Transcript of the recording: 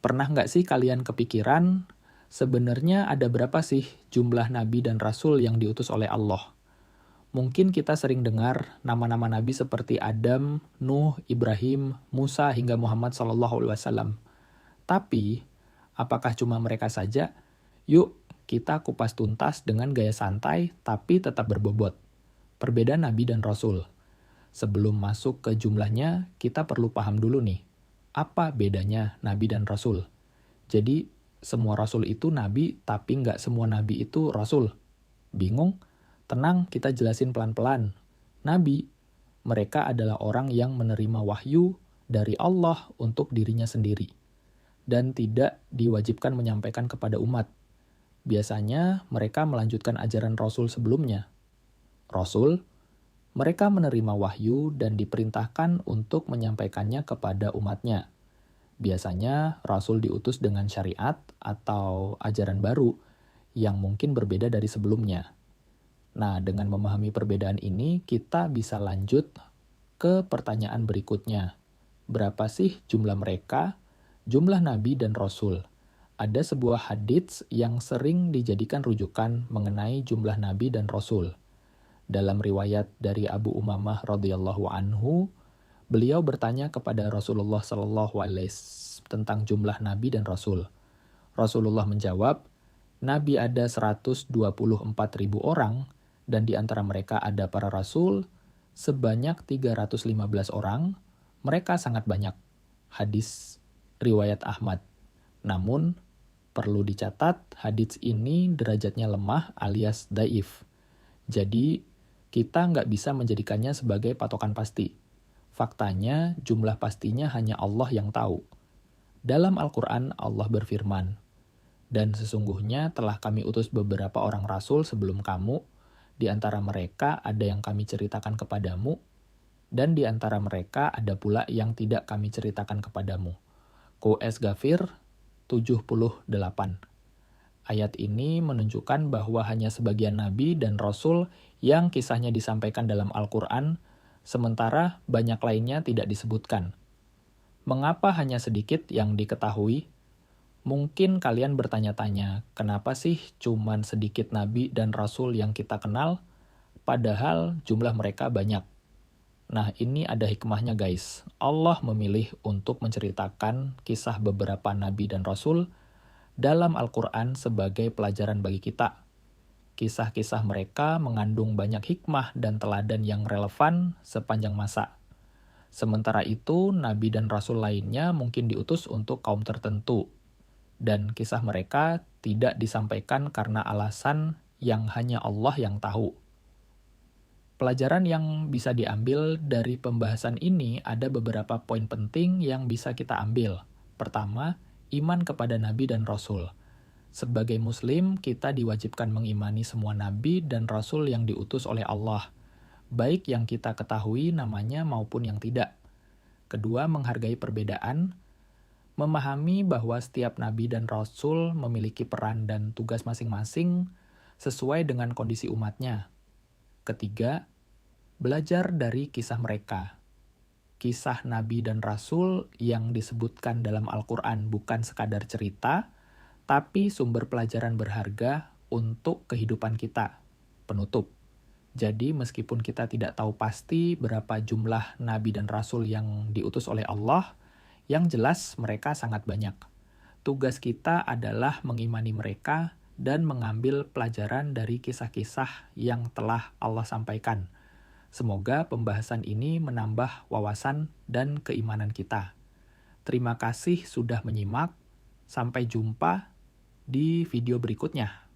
Pernah nggak sih kalian kepikiran, sebenarnya ada berapa sih jumlah nabi dan rasul yang diutus oleh Allah? Mungkin kita sering dengar nama-nama nabi seperti Adam, Nuh, Ibrahim, Musa, hingga Muhammad SAW. Tapi, apakah cuma mereka saja? Yuk, kita kupas tuntas dengan gaya santai tapi tetap berbobot. Perbedaan nabi dan rasul. Sebelum masuk ke jumlahnya, kita perlu paham dulu nih, apa bedanya nabi dan rasul? Jadi, semua rasul itu nabi, tapi nggak semua nabi itu rasul. Bingung? Tenang, kita jelasin pelan-pelan. Nabi, mereka adalah orang yang menerima wahyu dari Allah untuk dirinya sendiri, dan tidak diwajibkan menyampaikan kepada umat. Biasanya, mereka melanjutkan ajaran rasul sebelumnya. Rasul, mereka menerima wahyu dan diperintahkan untuk menyampaikannya kepada umatnya. Biasanya, rasul diutus dengan syariat atau ajaran baru yang mungkin berbeda dari sebelumnya. Nah, dengan memahami perbedaan ini, kita bisa lanjut ke pertanyaan berikutnya. Berapa sih jumlah mereka, jumlah nabi dan rasul? Ada sebuah hadits yang sering dijadikan rujukan mengenai jumlah nabi dan rasul. Dalam riwayat dari Abu Umamah radhiyallahu anhu, beliau bertanya kepada Rasulullah sallallahu alaihi wasallam tentang jumlah nabi dan rasul. Rasulullah menjawab, nabi ada 124.000 orang, dan di antara mereka ada para rasul sebanyak 315 orang. Mereka sangat banyak. Hadis riwayat Ahmad. Namun, perlu dicatat, hadits ini derajatnya lemah alias daif. Jadi, kita nggak bisa menjadikannya sebagai patokan pasti. Faktanya, jumlah pastinya hanya Allah yang tahu. Dalam Al-Quran, Allah berfirman, "Dan sesungguhnya telah kami utus beberapa orang rasul sebelum kamu, di antara mereka ada yang kami ceritakan kepadamu, dan di antara mereka ada pula yang tidak kami ceritakan kepadamu." QS Ghafir 78. Ayat ini menunjukkan bahwa hanya sebagian nabi dan rasul yang kisahnya disampaikan dalam Al-Quran, sementara banyak lainnya tidak disebutkan. Mengapa hanya sedikit yang diketahui? Mungkin kalian bertanya-tanya, kenapa sih cuman sedikit nabi dan rasul yang kita kenal, padahal jumlah mereka banyak? Nah, ini ada hikmahnya guys. Allah memilih untuk menceritakan kisah beberapa nabi dan rasul dalam Al-Quran sebagai pelajaran bagi kita. Kisah-kisah mereka mengandung banyak hikmah dan teladan yang relevan sepanjang masa. Sementara itu, nabi dan rasul lainnya mungkin diutus untuk kaum tertentu, dan kisah mereka tidak disampaikan karena alasan yang hanya Allah yang tahu. Pelajaran yang bisa diambil dari pembahasan ini ada beberapa poin penting yang bisa kita ambil. Pertama, iman kepada nabi dan rasul. Sebagai muslim, kita diwajibkan mengimani semua nabi dan rasul yang diutus oleh Allah, baik yang kita ketahui namanya maupun yang tidak. Kedua, menghargai perbedaan, memahami bahwa setiap nabi dan rasul memiliki peran dan tugas masing-masing sesuai dengan kondisi umatnya. Ketiga, belajar dari kisah mereka. Kisah nabi dan rasul yang disebutkan dalam Al-Quran bukan sekadar cerita, tapi sumber pelajaran berharga untuk kehidupan kita. Penutup. Jadi meskipun kita tidak tahu pasti berapa jumlah nabi dan rasul yang diutus oleh Allah, yang jelas mereka sangat banyak. Tugas kita adalah mengimani mereka dan mengambil pelajaran dari kisah-kisah yang telah Allah sampaikan. Semoga pembahasan ini menambah wawasan dan keimanan kita. Terima kasih sudah menyimak. Sampai jumpa di video berikutnya.